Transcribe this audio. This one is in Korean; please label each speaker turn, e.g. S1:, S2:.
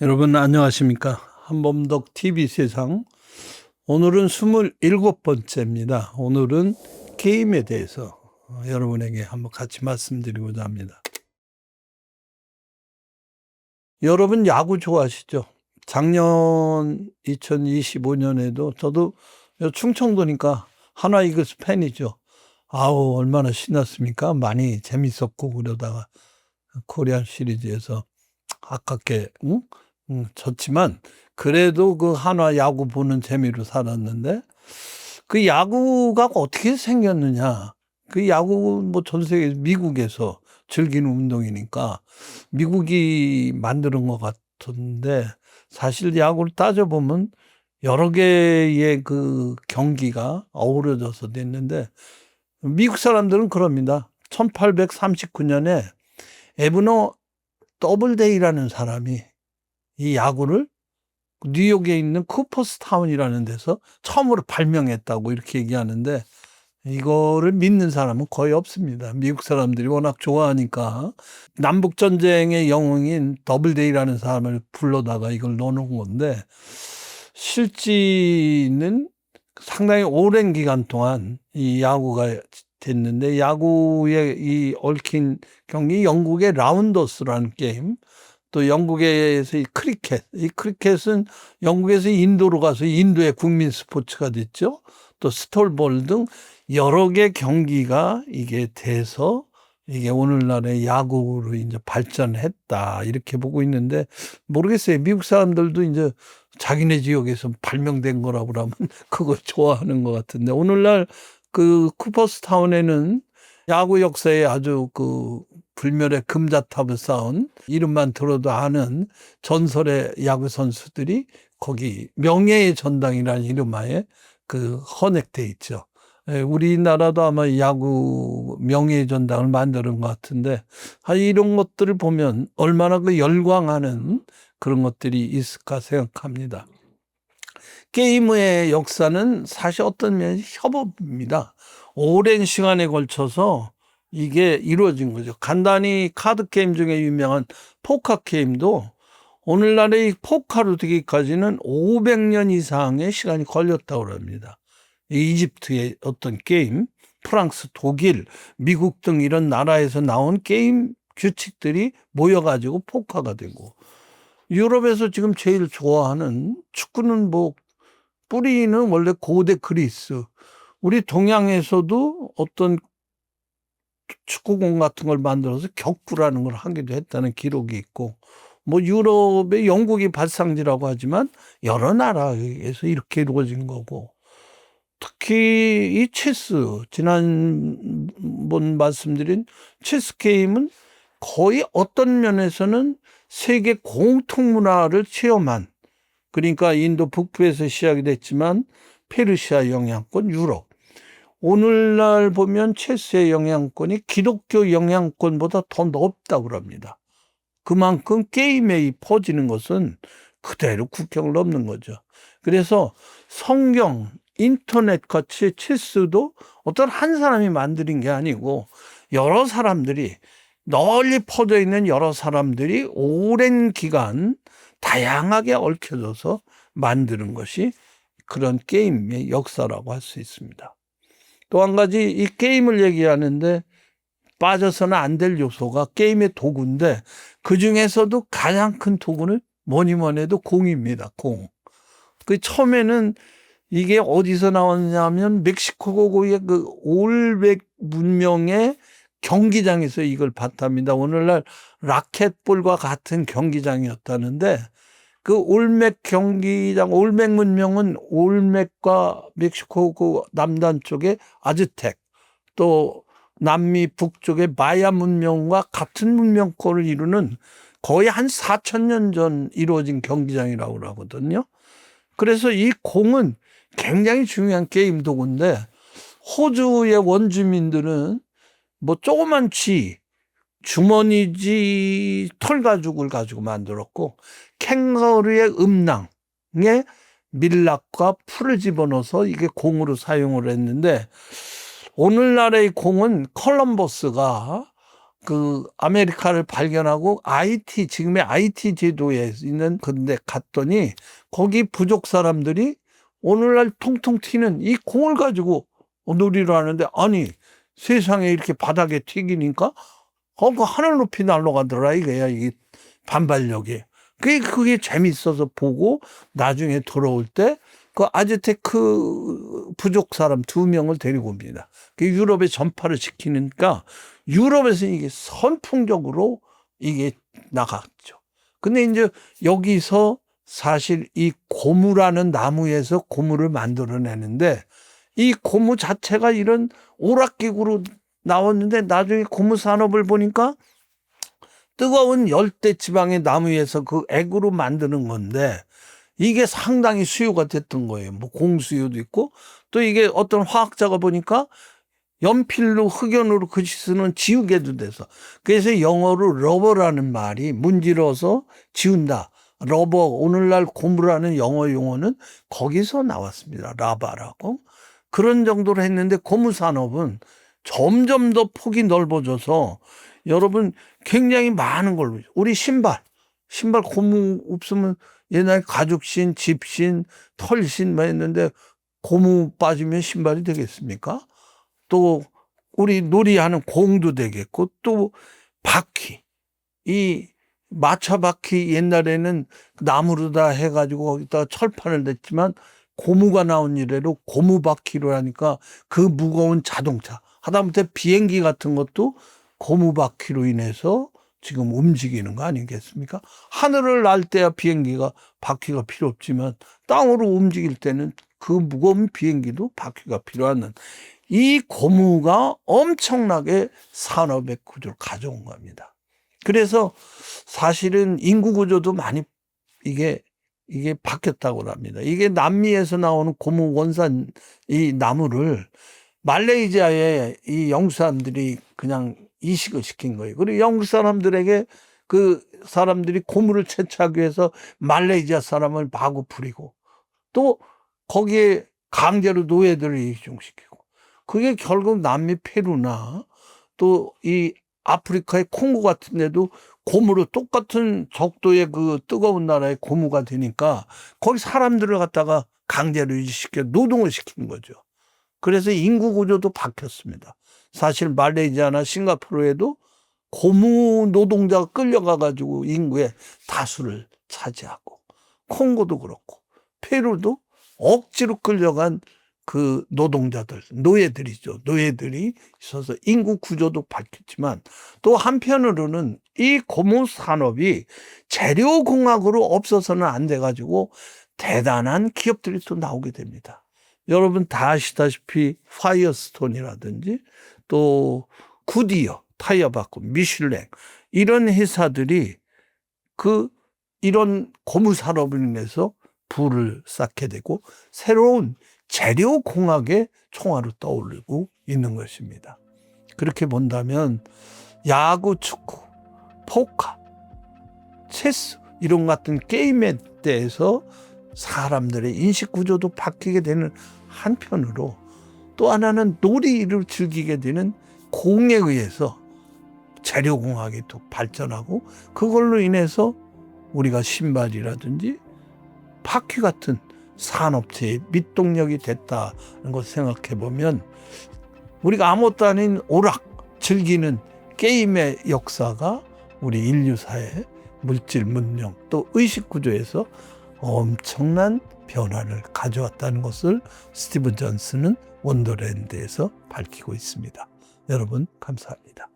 S1: 여러분 안녕하십니까? 한범덕 TV 세상. 오늘은 27번째입니다. 오늘은 게임에 대해서 여러분에게 한번 같이 말씀드리고자 합니다. 여러분 야구 좋아하시죠? 작년 2025년에도 저도 충청도니까 하나 이글스 팬이죠. 아우 얼마나 신났습니까? 많이 재밌었고 그러다가 코리안 시리즈에서 아깝게 졌지만 그래도 그 한화 야구 보는 재미로 살았는데 그 야구가 어떻게 생겼느냐. 그 야구 뭐 전 세계 미국에서 즐기는 운동이니까 미국이 만드는 것 같은데 사실 야구를 따져보면 여러 개의 그 경기가 어우러져서 됐는데 미국 사람들은 그럽니다. 1839년에 에브너 더블데이라는 사람이 이 야구를 뉴욕에 있는 쿠퍼스타운이라는 데서 처음으로 발명했다고 이렇게 얘기하는데 이거를 믿는 사람은 거의 없습니다. 미국 사람들이 워낙 좋아하니까 남북전쟁의 영웅인 더블데이라는 사람을 불러다가 이걸 넣어놓은 건데 실제는 상당히 오랜 기간 동안 이 야구가 됐는데 야구에 이 얽힌 경기 영국의 라운더스라는 게임 또 영국에서 이 크리켓은 영국에서 인도로 가서 인도의 국민 스포츠가 됐죠. 또 스톨볼 등 여러 개 경기가 이게 돼서 이게 오늘날의 야구로 이제 발전했다 이렇게 보고 있는데 모르겠어요. 미국 사람들도 이제 자기네 지역에서 발명된 거라고 그러면 그걸 좋아하는 것 같은데 오늘날 그 쿠퍼스타운에는 야구 역사에 아주 그 불멸의 금자탑을 쌓은 이름만 들어도 아는 전설의 야구 선수들이 거기 명예의 전당이라는 이름하에 그 헌액돼 있죠. 우리나라도 아마 야구 명예의 전당을 만드는 것 같은데 이런 것들을 보면 얼마나 그 열광하는 그런 것들이 있을까 생각합니다. 게임의 역사는 사실 어떤 면에서 협업입니다. 오랜 시간에 걸쳐서 이게 이루어진 거죠. 간단히 카드 게임 중에 유명한 포커 게임도 오늘날의 포커로 되기까지는 500년 이상의 시간이 걸렸다고 합니다. 이집트의 어떤 게임, 프랑스, 독일, 미국 등 이런 나라에서 나온 게임 규칙들이 모여가지고 포커가 되고 유럽에서 지금 제일 좋아하는 축구는 뭐 뿌리는 원래 고대 그리스. 우리 동양에서도 어떤 축구공 같은 걸 만들어서 격구라는 걸 하기도 했다는 기록이 있고 뭐 유럽의 영국이 발상지라고 하지만 여러 나라에서 이렇게 이루어진 거고 특히 이 체스 지난번 말씀드린 체스 게임은 거의 어떤 면에서는 세계 공통 문화를 체험한 그러니까 인도 북부에서 시작이 됐지만 페르시아 영향권 유럽 오늘날 보면 체스의 영향권이 기독교 영향권보다 더 높다고 합니다. 그만큼 게임에 퍼지는 것은 그대로 국경을 넘는 거죠. 그래서 성경, 인터넷 같이 체스도 어떤 한 사람이 만드는 게 아니고 여러 사람들이 널리 퍼져 있는 여러 사람들이 오랜 기간 다양하게 얽혀져서 만드는 것이 그런 게임의 역사라고 할 수 있습니다. 또 한 가지 이 게임을 얘기하는데 빠져서는 안 될 요소가 게임의 도구인데 그중에서도 가장 큰 도구는 뭐니 해도 공입니다. 공. 그 처음에는 이게 어디서 나왔냐면 멕시코의 그 올백 문명의 경기장에서 이걸 봤답니다. 오늘날 라켓볼과 같은 경기장이었다는데 그 올맥 경기장, 올맥 문명은 올맥과 멕시코 그 남단 쪽에 아즈텍 또 남미 북쪽의 마야 문명과 같은 문명권을 이루는 거의 한 4,000년 전 이루어진 경기장이라고 하거든요. 그래서 이 공은 굉장히 중요한 게임 도구인데 호주의 원주민들은 뭐 조그만 주머니지 털가죽을 가지고 만들었고 캥거루의 음낭에 밀랍과 풀을 집어넣어서 이게 공으로 사용을 했는데 오늘날의 공은 콜럼버스가 그 아메리카를 발견하고 IT, 지금의 IT 제도에 있는 근데 갔더니 거기 부족 사람들이 오늘날 통통 튀는 이 공을 가지고 놀이를 하는데, 아니 세상에 이렇게 바닥에 튀기니까 그 하늘 높이 날아가더라 이거야. 이게 반발력이. 그게 재밌어서 보고 나중에 돌아올 때 그 아즈테크 부족 사람 2명을 데리고 옵니다. 그 유럽에 전파를 시키니까 유럽에서 이게 선풍적으로 이게 나갔죠. 근데 이제 여기서 사실 이 고무라는 나무에서 고무를 만들어내는데, 이 고무 자체가 이런 오락기구로 나왔는데 나중에 고무 산업을 보니까 뜨거운 열대 지방의 나무에서 그 액으로 만드는 건데, 이게 상당히 수요가 됐던 거예요. 뭐 공수요도 있고, 또 이게 어떤 화학자가 보니까 연필로 흑연으로 글씨 쓰는 지우개도 돼서, 그래서 영어로 러버라는 말이 문질러서 지운다. 러버, 오늘날 고무라는 영어 용어는 거기서 나왔습니다. 라바라고. 그런 정도로 했는데 고무 산업은 점점 더 폭이 넓어져서 여러분 굉장히 많은 걸로, 우리 신발 고무 없으면 옛날 가죽신, 집신, 털신 뭐 했는데 고무 빠지면 신발이 되겠습니까? 또 우리 놀이하는 공도 되겠고, 또 바퀴, 이 마차 바퀴 옛날에는 나무로 다 해가지고 거기다가 철판을 냈지만 고무가 나온 이래로 고무 바퀴로 하니까 그 무거운 자동차, 하다못해 비행기 같은 것도 고무 바퀴로 인해서 지금 움직이는 거 아니겠습니까? 하늘을 날 때야 비행기가 바퀴가 필요 없지만 땅으로 움직일 때는 그 무거운 비행기도 바퀴가 필요한, 이 고무가 엄청나게 산업의 구조를 가져온 겁니다. 그래서 사실은 인구 구조도 많이 이게 바뀌었다고 합니다. 이게 남미에서 나오는 고무 원산 이 나무를 말레이시아에 이 영국 사람들이 그냥 이식을 시킨 거예요. 그리고 영국 사람들에게 그 사람들이 고무를 채취하기 위해서 말레이시아 사람을 마구 부리고, 또 거기에 강제로 노예들을 이종시키고, 그게 결국 남미 페루나 또 이 아프리카의 콩고 같은 데도 고무로 똑같은 적도의 그 뜨거운 나라의 고무가 되니까 거기 사람들을 갖다가 강제로 유지시켜 노동을 시키는 거죠. 그래서 인구 구조도 바뀌었습니다. 사실 말레이시아나 싱가포르에도 고무 노동자가 끌려가 가지고 인구의 다수를 차지하고, 콩고도 그렇고 페루도 억지로 끌려간 그 노동자들, 노예들이죠. 노예들이 있어서 인구 구조도 바뀌었지만, 또 한편으로는 이 고무 산업이 재료공학으로 없어서는 안 돼가지고 대단한 기업들이 또 나오게 됩니다. 여러분 다 아시다시피 파이어스톤이라든지 또 구디어, 타이어 바꾸, 미슐랭, 이런 회사들이 이런 고무 산업을 인해서 부를 쌓게 되고 새로운 재료공학의 총알을 떠올리고 있는 것입니다. 그렇게 본다면 야구, 축구, 포커, 체스 이런 같은 게임에 대해서 사람들의 인식 구조도 바뀌게 되는 한편으로, 또 하나는 놀이를 즐기게 되는 공에 의해서 재료공학이 또 발전하고, 그걸로 인해서 우리가 신발이라든지 바퀴 같은 산업체의 밑동력이 됐다는 것을 생각해 보면, 우리가 아무것도 아닌 오락 즐기는 게임의 역사가 우리 인류사의 물질 문명 또 의식 구조에서 엄청난 변화를 가져왔다는 것을 스티븐 존슨은 원더랜드에서 밝히고 있습니다. 여러분 감사합니다.